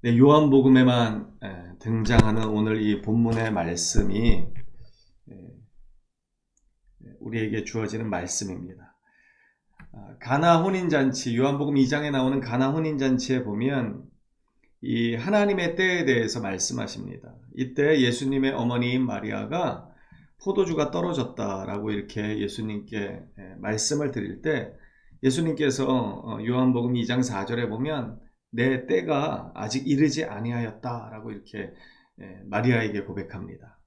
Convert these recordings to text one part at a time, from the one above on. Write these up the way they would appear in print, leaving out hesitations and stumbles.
네, 요한복음에만 등장하는 오늘 이 본문의 말씀이 우리에게 주어지는 말씀입니다. 가나 혼인잔치, 요한복음 2장에 나오는 가나 혼인잔치에 보면 이 하나님의 때에 대해서 말씀하십니다. 이때 예수님의 어머니인 마리아가 포도주가 떨어졌다라고 이렇게 예수님께 말씀을 드릴 때 예수님께서 요한복음 2장 4절에 보면 내 때가 아직 이르지 아니하였다라고 이렇게 마리아에게 고백합니다.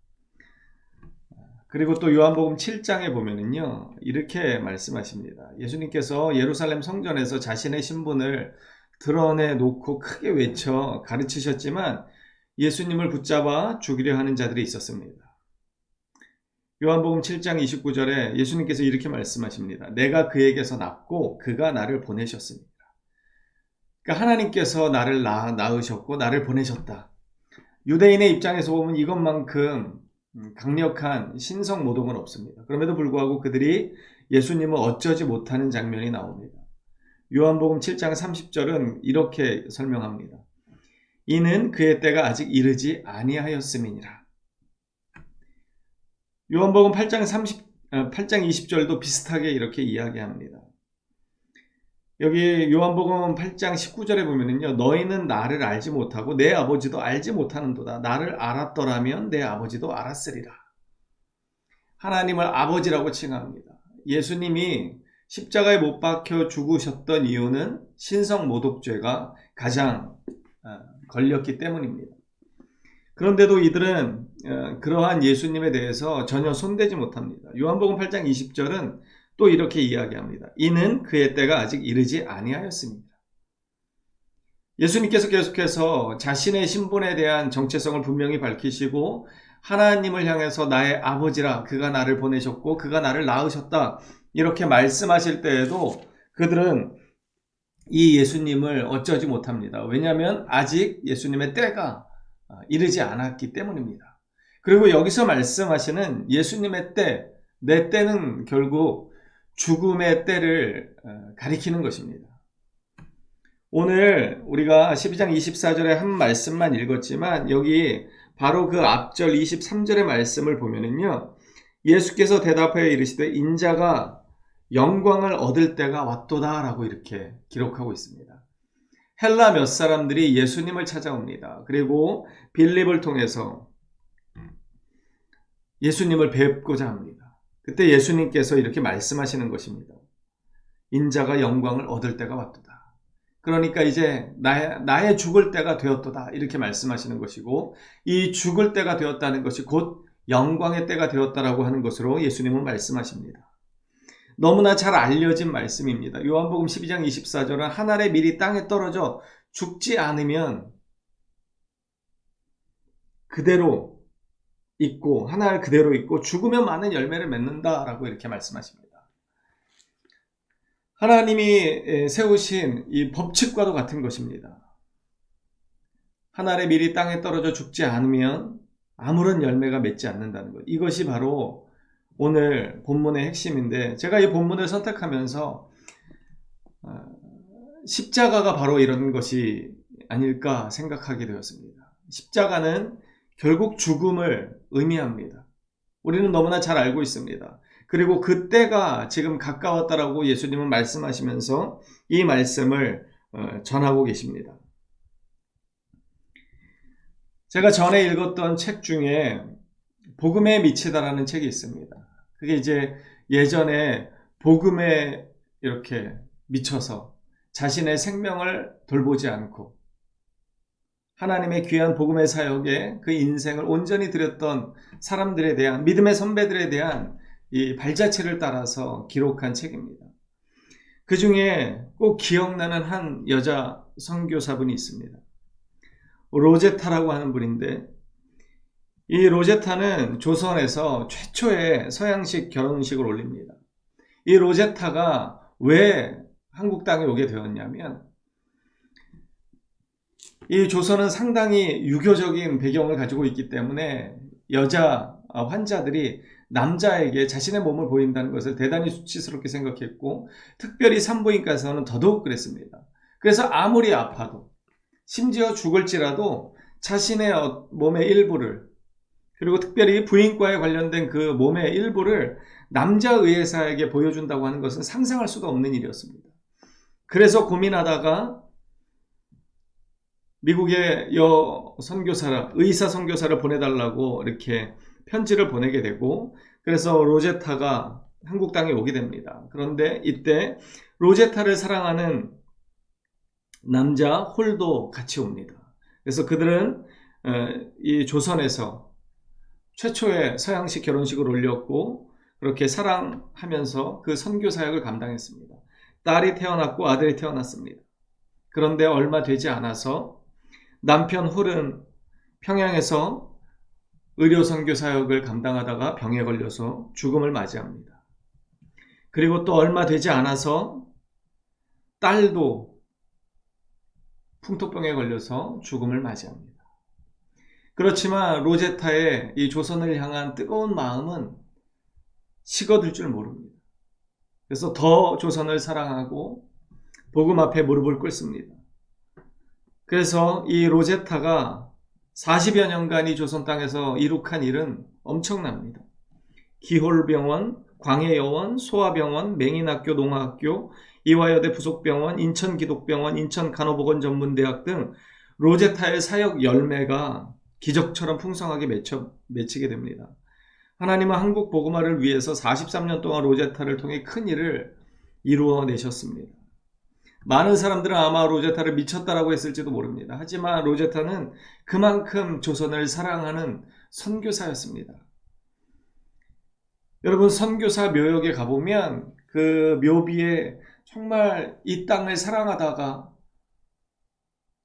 그리고 또 요한복음 7장에 보면은요, 이렇게 말씀하십니다. 예수님께서 예루살렘 성전에서 자신의 신분을 드러내 놓고 크게 외쳐 가르치셨지만 예수님을 붙잡아 죽이려 하는 자들이 있었습니다. 요한복음 7장 29절에 예수님께서 이렇게 말씀하십니다. 내가 그에게서 낳고 그가 나를 보내셨습니다. 그러니까 하나님께서 나를 낳으셨고 나를 보내셨다. 유대인의 입장에서 보면 이것만큼 강력한 신성 모독은 없습니다. 그럼에도 불구하고 그들이 예수님을 어쩌지 못하는 장면이 나옵니다. 요한복음 7장 30절은 이렇게 설명합니다. 이는 그의 때가 아직 이르지 아니하였음이니라. 요한복음 8장 20절도 비슷하게 이렇게 이야기합니다. 여기 요한복음 8장 19절에 보면은요, 너희는 나를 알지 못하고 내 아버지도 알지 못하는도다. 나를 알았더라면 내 아버지도 알았으리라. 하나님을 아버지라고 칭합니다. 예수님이 십자가에 못 박혀 죽으셨던 이유는 신성 모독죄가 가장 걸렸기 때문입니다. 그런데도 이들은 그러한 예수님에 대해서 전혀 손대지 못합니다. 요한복음 8장 20절은 또 이렇게 이야기합니다. 이는 그의 때가 아직 이르지 아니하였습니다. 예수님께서 계속해서 자신의 신분에 대한 정체성을 분명히 밝히시고 하나님을 향해서 나의 아버지라 그가 나를 보내셨고 그가 나를 낳으셨다 이렇게 말씀하실 때에도 그들은 이 예수님을 어쩌지 못합니다. 왜냐하면 아직 예수님의 때가 이르지 않았기 때문입니다. 그리고 여기서 말씀하시는 예수님의 때, 내 때는 결국 죽음의 때를 가리키는 것입니다. 오늘 우리가 12장 24절에 한 말씀만 읽었지만 여기 바로 그 앞절 23절의 말씀을 보면은요, 예수께서 대답하여 이르시되 인자가 영광을 얻을 때가 왔도다 라고 이렇게 기록하고 있습니다. 헬라 몇 사람들이 예수님을 찾아옵니다. 그리고 빌립을 통해서 예수님을 뵙고자 합니다. 그때 예수님께서 이렇게 말씀하시는 것입니다. 인자가 영광을 얻을 때가 왔도다. 그러니까 이제 나의 죽을 때가 되었도다 이렇게 말씀하시는 것이고 이 죽을 때가 되었다는 것이 곧 영광의 때가 되었다라고 하는 것으로 예수님은 말씀하십니다. 너무나 잘 알려진 말씀입니다. 요한복음 12장 24절은 한 알의 밀이 땅에 떨어져 죽지 않으면 그대로 있고 한 알 그대로 있고 죽으면 많은 열매를 맺는다라고 이렇게 말씀하십니다. 하나님이 세우신 이 법칙과도 같은 것입니다. 한 알의 밀이 땅에 떨어져 죽지 않으면 아무런 열매가 맺지 않는다는 것. 이것이 바로 오늘 본문의 핵심인데 제가 이 본문을 선택하면서 십자가가 바로 이런 것이 아닐까 생각하게 되었습니다. 십자가는 결국 죽음을 의미합니다. 우리는 너무나 잘 알고 있습니다. 그리고 그때가 지금 가까웠다라고 예수님은 말씀하시면서 이 말씀을 전하고 계십니다. 제가 전에 읽었던 책 중에 복음에 미치다라는 책이 있습니다. 그게 이제 예전에 복음에 이렇게 미쳐서 자신의 생명을 돌보지 않고 하나님의 귀한 복음의 사역에 그 인생을 온전히 드렸던 사람들에 대한 믿음의 선배들에 대한 이 발자취를 따라서 기록한 책입니다. 그 중에 꼭 기억나는 한 여자 선교사분이 있습니다. 로제타라고 하는 분인데 이 로제타는 조선에서 최초의 서양식 결혼식을 올립니다. 이 로제타가 왜 한국 땅에 오게 되었냐면 이 조선은 상당히 유교적인 배경을 가지고 있기 때문에 여자 환자들이 남자에게 자신의 몸을 보인다는 것을 대단히 수치스럽게 생각했고 특별히 산부인과에서는 더더욱 그랬습니다. 그래서 아무리 아파도 심지어 죽을지라도 자신의 몸의 일부를, 그리고 특별히 부인과에 관련된 그 몸의 일부를 남자 의사에게 보여준다고 하는 것은 상상할 수도 없는 일이었습니다. 그래서 고민하다가 미국의 의사 선교사를 보내달라고 이렇게 편지를 보내게 되고, 그래서 로제타가 한국 땅에 오게 됩니다. 그런데 이때 로제타를 사랑하는 남자 홀도 같이 옵니다. 그래서 그들은 이 조선에서 최초의 서양식 결혼식을 올렸고, 그렇게 사랑하면서 그 선교 사역을 감당했습니다. 딸이 태어났고 아들이 태어났습니다. 그런데 얼마 되지 않아서 남편 홀은 평양에서 의료 선교 사역을 감당하다가 병에 걸려서 죽음을 맞이합니다. 그리고 또 얼마 되지 않아서 딸도 풍토병에 걸려서 죽음을 맞이합니다. 그렇지만 로제타의 이 조선을 향한 뜨거운 마음은 식어들 줄 모릅니다. 그래서 더 조선을 사랑하고 복음 앞에 무릎을 꿇습니다. 그래서 이 로제타가 40여 년간 이 조선 땅에서 이룩한 일은 엄청납니다. 기홀병원, 광해여원, 소아병원, 맹인학교, 농아학교, 이화여대 부속병원, 인천기독병원, 인천간호보건전문대학 등 로제타의 사역 열매가 기적처럼 풍성하게 맺히게 됩니다. 하나님은 한국 복음화를 위해서 43년 동안 로제타를 통해 큰 일을 이루어내셨습니다. 많은 사람들은 아마 로제타를 미쳤다라고 했을지도 모릅니다. 하지만 로제타는 그만큼 조선을 사랑하는 선교사였습니다. 여러분, 선교사 묘역에 가보면 그 묘비에 정말 이 땅을 사랑하다가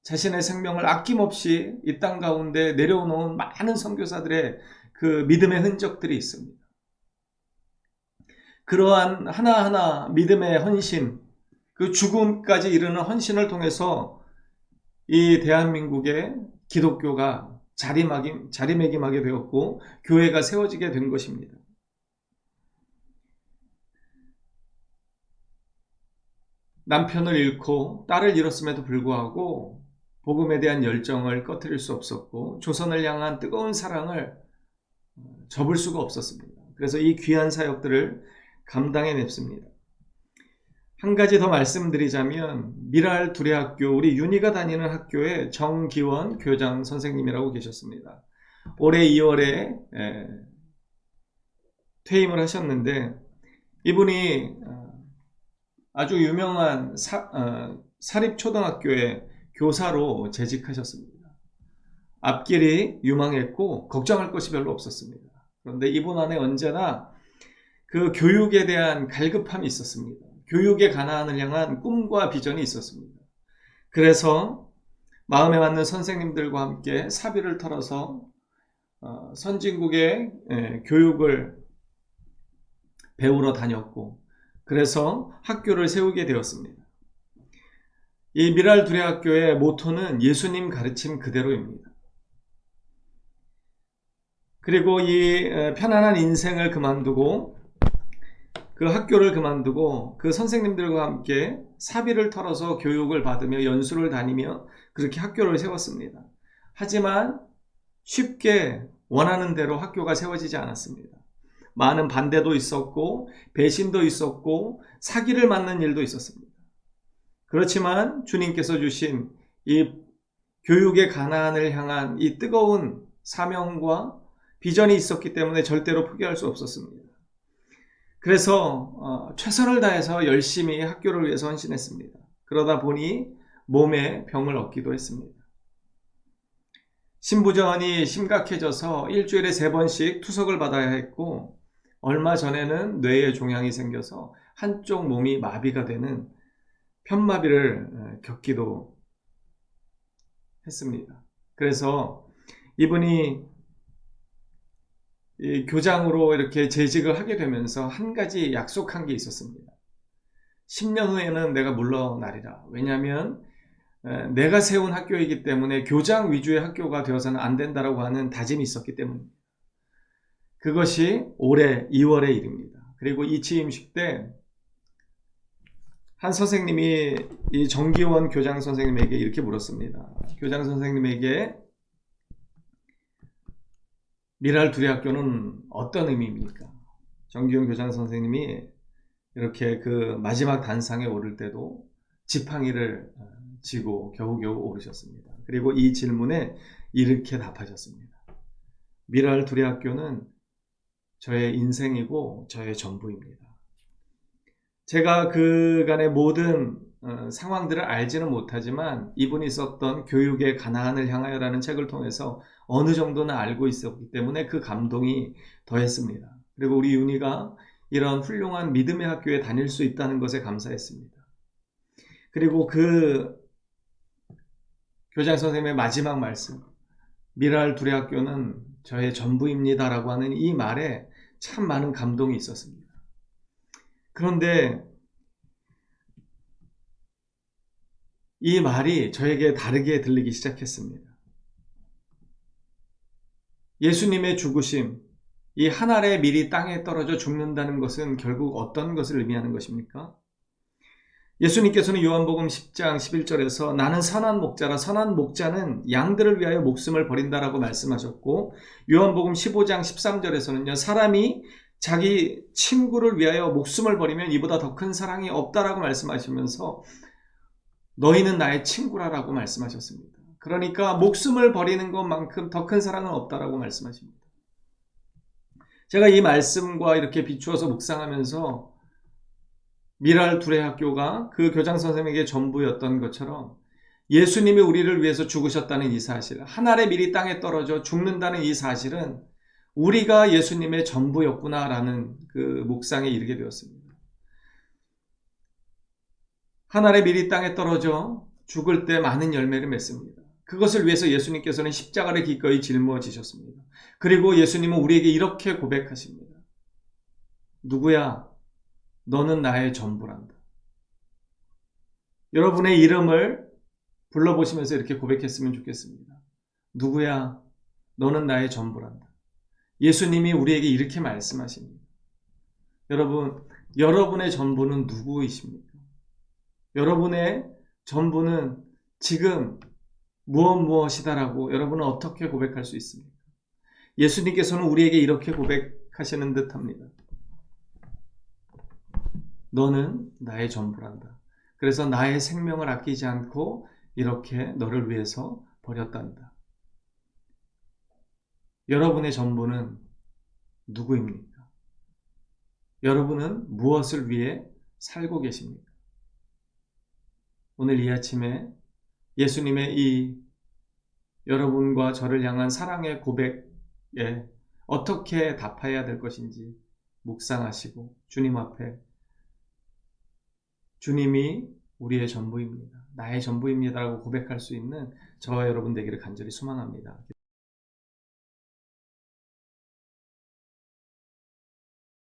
자신의 생명을 아낌없이 이 땅 가운데 내려놓은 많은 선교사들의 그 믿음의 흔적들이 있습니다. 그러한 하나하나 믿음의 헌신, 그 죽음까지 이르는 헌신을 통해서 이 대한민국의 기독교가 자리매김하게 되었고 교회가 세워지게 된 것입니다. 남편을 잃고 딸을 잃었음에도 불구하고 복음에 대한 열정을 꺼트릴 수 없었고 조선을 향한 뜨거운 사랑을 접을 수가 없었습니다. 그래서 이 귀한 사역들을 감당해냈습니다. 한 가지 더 말씀드리자면 미랄 두레학교, 우리 윤희가 다니는 학교에 정기원 교장 선생님이라고 계셨습니다. 올해 2월에 퇴임을 하셨는데 이분이 아주 유명한 사립초등학교의 교사로 재직하셨습니다. 앞길이 유망했고 걱정할 것이 별로 없었습니다. 그런데 이분 안에 언제나 그 교육에 대한 갈급함이 있었습니다. 교육의 가나안을 향한 꿈과 비전이 있었습니다. 그래서 마음에 맞는 선생님들과 함께 사비를 털어서 선진국의 교육을 배우러 다녔고, 그래서 학교를 세우게 되었습니다. 이 미랄 두레학교의 모토는 예수님 가르침 그대로입니다. 그리고 이 편안한 인생을 그만두고 그 학교를 그만두고 그 선생님들과 함께 사비를 털어서 교육을 받으며 연수를 다니며 그렇게 학교를 세웠습니다. 하지만 쉽게 원하는 대로 학교가 세워지지 않았습니다. 많은 반대도 있었고 배신도 있었고 사기를 맞는 일도 있었습니다. 그렇지만 주님께서 주신 이 교육의 가나안을 향한 이 뜨거운 사명과 비전이 있었기 때문에 절대로 포기할 수 없었습니다. 그래서 최선을 다해서 열심히 학교를 위해서 헌신했습니다. 그러다 보니 몸에 병을 얻기도 했습니다. 신부전이 심각해져서 일주일에 3번씩 투석을 받아야 했고 얼마 전에는 뇌에 종양이 생겨서 한쪽 몸이 마비가 되는 편마비를 겪기도 했습니다. 그래서 이분이 이 교장으로 이렇게 재직을 하게 되면서 한 가지 약속한 게 있었습니다. 10년 후에는 내가 물러나리라. 왜냐하면 내가 세운 학교이기 때문에 교장 위주의 학교가 되어서는 안 된다라고 하는 다짐이 있었기 때문입니다. 그것이 올해 2월의 일입니다. 그리고 이 취임식 때 한 선생님이 이 정기원 교장 선생님에게 이렇게 물었습니다. 교장 선생님에게 미랄 두레학교는 어떤 의미입니까? 정기원 교장 선생님이 이렇게 그 마지막 단상에 오를 때도 지팡이를 지고 겨우겨우 오르셨습니다. 그리고 이 질문에 이렇게 답하셨습니다. 미랄 두레학교는 저의 인생이고 저의 전부입니다. 제가 그간의 모든 상황들을 알지는 못하지만 이분이 썼던 교육의 가나안을 향하여라는 책을 통해서 어느 정도는 알고 있었기 때문에 그 감동이 더했습니다. 그리고 우리 윤희가 이런 훌륭한 믿음의 학교에 다닐 수 있다는 것에 감사했습니다. 그리고 그 교장 선생님의 마지막 말씀, 미랄 두레학교는 저의 전부입니다라고 하는 이 말에 참 많은 감동이 있었습니다. 그런데 이 말이 저에게 다르게 들리기 시작했습니다. 예수님의 죽으심, 이 한 알의 밀이 땅에 떨어져 죽는다는 것은 결국 어떤 것을 의미하는 것입니까? 예수님께서는 요한복음 10장 11절에서 나는 선한 목자라 선한 목자는 양들을 위하여 목숨을 버린다라고 말씀하셨고, 요한복음 15장 13절에서는요, 사람이 자기 친구를 위하여 목숨을 버리면 이보다 더 큰 사랑이 없다라고 말씀하시면서 너희는 나의 친구라라고 말씀하셨습니다. 그러니까 목숨을 버리는 것만큼 더 큰 사랑은 없다라고 말씀하십니다. 제가 이 말씀과 이렇게 비추어서 묵상하면서 미랄 두레학교가 그 교장 선생님에게 전부였던 것처럼 예수님이 우리를 위해서 죽으셨다는 이 사실, 한 알의 밀이 땅에 떨어져 죽는다는 이 사실은 우리가 예수님의 전부였구나라는 그 묵상에 이르게 되었습니다. 한 알의 밀이 땅에 떨어져 죽을 때 많은 열매를 맺습니다. 그것을 위해서 예수님께서는 십자가를 기꺼이 짊어지셨습니다. 그리고 예수님은 우리에게 이렇게 고백하십니다. 누구야? 너는 나의 전부란다. 여러분의 이름을 불러보시면서 이렇게 고백했으면 좋겠습니다. 누구야? 너는 나의 전부란다. 예수님이 우리에게 이렇게 말씀하십니다. 여러분, 여러분의 전부는 누구이십니까? 여러분의 전부는 지금 무엇이다라고 여러분은 어떻게 고백할 수 있습니까? 예수님께서는 우리에게 이렇게 고백하시는 듯 합니다. 너는 나의 전부란다. 그래서 나의 생명을 아끼지 않고 이렇게 너를 위해서 버렸단다. 여러분의 전부는 누구입니까? 여러분은 무엇을 위해 살고 계십니까? 오늘 이 아침에 예수님의 이 여러분과 저를 향한 사랑의 고백에 어떻게 답해야 될 것인지 묵상하시고 주님 앞에 주님이 우리의 전부입니다. 나의 전부입니다라고 고백할 수 있는 저와 여러분 되기를 간절히 소망합니다.